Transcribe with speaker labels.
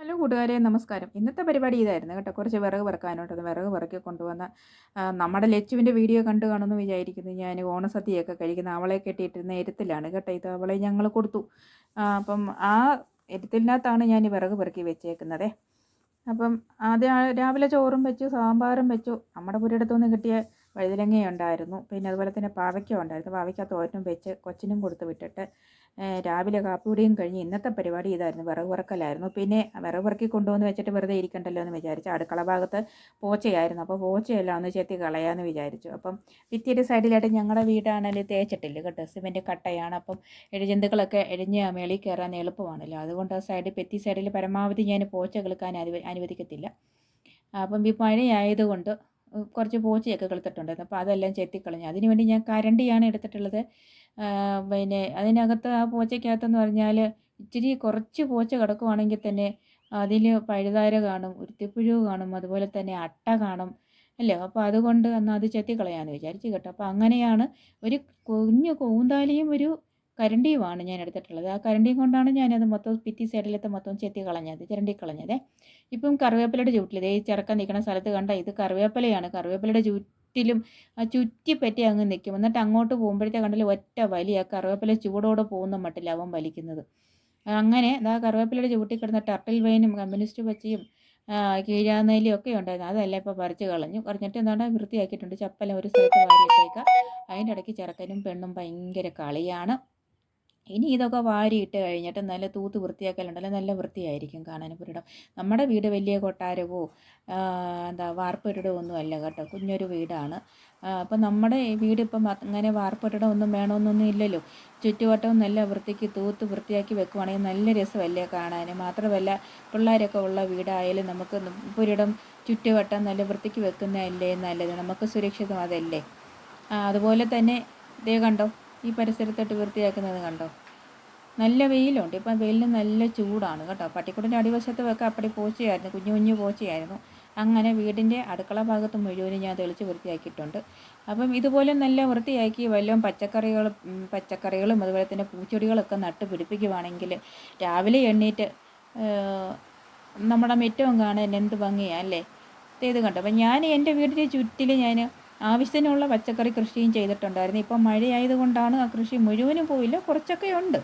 Speaker 1: Hello കൂട്ടുകാരെ, നമസ്കാരം. ഇന്നത്തെ പരിപാടി ഇതായിരുന്നു കേട്ടോ. കുറച്ച് വിറക് പെറുക്കാനുണ്ടെന്ന് വിറക് പെറുക്കി കൊണ്ടുവന്ന നമ്മുടെ ലച്ചുവിൻ്റെ വീഡിയോ കണ്ടു കാണുമെന്ന് വിചാരിക്കുന്നു. ഞാൻ ഓണസദ്യയൊക്കെ കഴിക്കുന്ന അവളെ കെട്ടിയിട്ടിരുന്ന എരുത്തിലാണ് കേട്ടോ. ഇത് അവളെ ഞങ്ങൾ കൊടുത്തു. അപ്പം ആ എരുത്തിനകത്താണ് ഞാൻ ഈ വിറക് പെറുക്കി വെച്ചേക്കുന്നത്. അപ്പം ആദ്യം രാവിലെ ചോറും വെച്ചു, സാമ്പാറും വെച്ചു. നമ്മുടെ പുരയിടത്തുനിന്ന് കിട്ടിയ വഴുതനങ്ങയുണ്ടായിരുന്നു. പിന്നെ അതുപോലെ തന്നെ പാവയ്ക്ക ഉണ്ടായിരുന്നു. പാവയ്ക്ക തോരനും വെച്ച് കൊച്ചിനും കൊടുത്ത് വിട്ടിട്ട് രാവിലെ കാപ്പികുടിയും കഴിഞ്ഞ് ഇന്നത്തെ പരിപാടി ഇതായിരുന്നു, വിറക് പെറുക്കലായിരുന്നു. പിന്നെ വിറക് പെറുക്കി കൊണ്ടുവന്ന് വെച്ചിട്ട് വെറുതെ ഇരിക്കണ്ടല്ലോ എന്ന് വിചാരിച്ചു. അടുക്കള ഭാഗത്ത് പോച്ചയായിരുന്നു. അപ്പോൾ പോച്ചയെല്ലാം ഒന്ന് ചെത്തി കളയാമെന്ന് വിചാരിച്ചു. അപ്പം ഭിത്തിയുടെ സൈഡിലായിട്ട് ഞങ്ങളുടെ വീടാണെങ്കിൽ തേച്ചിട്ടില്ല കേട്ടോ, സിമെൻറ്റ് കട്ടയാണ്. അപ്പം ഇഴജന്തുക്കളൊക്കെ എഴഞ്ഞ് മേളിൽ കയറാൻ എളുപ്പമാണല്ലോ. അതുകൊണ്ട് ആ സൈഡിൽ ഭിത്തി സൈഡിൽ പരമാവധി ഞാൻ പോച്ച കിളുക്കാൻ അനുവദിക്കത്തില്ല. അപ്പം ഈ മഴയായതുകൊണ്ട് കുറച്ച് പോച്ചയൊക്കെ കിളുത്തിട്ടുണ്ടായിരുന്നു. അപ്പോൾ അതെല്ലാം ചെത്തിക്കളഞ്ഞു. അതിനുവേണ്ടി ഞാൻ കരണ്ടിയാണ് എടുത്തിട്ടുള്ളത്. പിന്നെ അതിനകത്ത് ആ പോച്ചയ്ക്കകത്തെന്ന് പറഞ്ഞാൽ ഇച്ചിരി കുറച്ച് പോച്ച കിടക്കുവാണെങ്കിൽ തന്നെ അതിൽ പഴുതാര കാണും, ഉരുത്തിപ്പുഴു കാണും, അതുപോലെ തന്നെ അട്ട കാണും അല്ലേ. അപ്പോൾ അതുകൊണ്ട് എന്നാൽ അത് ചെത്തിക്കളയാമെന്ന് വിചാരിച്ചു കേട്ടോ. അപ്പോൾ അങ്ങനെയാണ് ഒരു കുഞ്ഞു കൂന്താലിയും ഒരു കരണ്ടിയുമാണ് ഞാൻ എടുത്തിട്ടുള്ളത്. ആ കരണ്ടിയും കൊണ്ടാണ് ഞാനത് മൊത്തം ഭിത്തി സൈഡിലത്തെ മൊത്തം ചെത്തി കളഞ്ഞത്, ചിരണ്ടി കളഞ്ഞത്. ഇപ്പം കറിവേപ്പിലയുടെ ചുവട്ടിൽ ഇതേ ചെറുക്കൻ നിൽക്കുന്ന സ്ഥലത്ത് കണ്ട ഇത് കറിവേപ്പിലയാണ്. കറിവേപ്പിലയുടെ ചുറ്റിലും ആ ചുറ്റിപ്പറ്റി അങ്ങ് നിൽക്കും. എന്നിട്ട് അങ്ങോട്ട് പോകുമ്പോഴത്തെ കണ്ടില്ല ഒറ്റ വലിയ കറിവേപ്പില ചൂടോടെ പോകുന്ന മട്ടില്ല അവൻ വലിക്കുന്നത്. അങ്ങനെ ഇതാ കറിവേപ്പിലയുടെ ചുവട്ടിൽ കിടന്ന ടർട്ടിൽ വൈനും കമ്മ്യൂണിസ്റ്റ് പച്ചയും കീഴാനെല്ലിയും ഒക്കെ ഉണ്ടായിരുന്നു. അതെല്ലാം ഇപ്പോൾ പറിച്ച് കളഞ്ഞു. പറഞ്ഞിട്ട് എന്താണ് വൃത്തിയാക്കിയിട്ടുണ്ട്. ചപ്പല ഒരു സ്ഥലത്ത് വാരിയിട്ടേക്കാം. അതിൻ്റെ ഇടയ്ക്ക് ചെറുക്കനും പെണ്ണും ഭയങ്കര കളിയാണ്. ഇനി ഇതൊക്കെ വാരിയിട്ട് കഴിഞ്ഞിട്ട് നല്ല തൂത്ത് വൃത്തിയാക്കലുണ്ടല്ലോ, നല്ല വൃത്തിയായിരിക്കും കാണാൻ പുരയിടം. നമ്മുടെ വീട് വലിയ കൊട്ടാരവോ വാർപ്പൊരിടമോ ഒന്നും അല്ല കേട്ടോ, കുഞ്ഞൊരു വീടാണ്. അപ്പം നമ്മുടെ വീട് ഇപ്പം അങ്ങനെ വാർപ്പൊരിടം ഒന്നും വേണമെന്നൊന്നും ഇല്ലല്ലോ. ചുറ്റുവട്ടവും നല്ല വൃത്തിക്ക് തൂത്ത് വൃത്തിയാക്കി വെക്കുവാണെങ്കിൽ നല്ല രസമല്ലേ കാണാൻ. മാത്രമല്ല പിള്ളേരൊക്കെ ഉള്ള വീടായാലും നമുക്ക് പുരയിടം ചുറ്റുവട്ടം നല്ല വൃത്തിക്ക് വെക്കുന്നതല്ലേ നല്ലത്, നമുക്ക് സുരക്ഷിതം അതല്ലേ. അതുപോലെ തന്നെ ഇതേ കണ്ടോ, ഈ പരിസരത്തോട്ട് വൃത്തിയാക്കുന്നത് കണ്ടോ. നല്ല വെയിലുണ്ട്. ഇപ്പം വെയിലിന് നല്ല ചൂടാണ് കേട്ടോ. പട്ടിക്കുട്ടിൻ്റെ അടിവശത്ത് വെക്കാൻ അപ്പടി പോച്ചയായിരുന്നു, കുഞ്ഞു കുഞ്ഞു പോച്ചയായിരുന്നു. അങ്ങനെ വീടിൻ്റെ അടുക്കള ഭാഗത്ത് മുഴുവനും ഞാൻ തെളിച്ച് വൃത്തിയാക്കിയിട്ടുണ്ട്. അപ്പം ഇതുപോലെ നല്ല വൃത്തിയാക്കി വല്ലതും പച്ചക്കറികളും അതുപോലെ തന്നെ പൂച്ചെടികളൊക്കെ നട്ട് പിടിപ്പിക്കുവാണെങ്കിൽ രാവിലെ എണ്ണീറ്റ് നമ്മുടെ മുറ്റവും കാണാൻ എന്ത് ഭംഗിയാണ് അല്ലേ. ഇത് കണ്ടോ. അപ്പം ഞാൻ എൻ്റെ വീടിൻ്റെ ചുറ്റിൽ ഞാൻ ആവശ്യത്തിനുള്ള പച്ചക്കറി കൃഷിയും ചെയ്തിട്ടുണ്ടായിരുന്നു. ഇപ്പം മഴയായതുകൊണ്ടാണ് ആ കൃഷി മുഴുവനും പോയില്ല, കുറച്ചൊക്കെ ഉണ്ട്.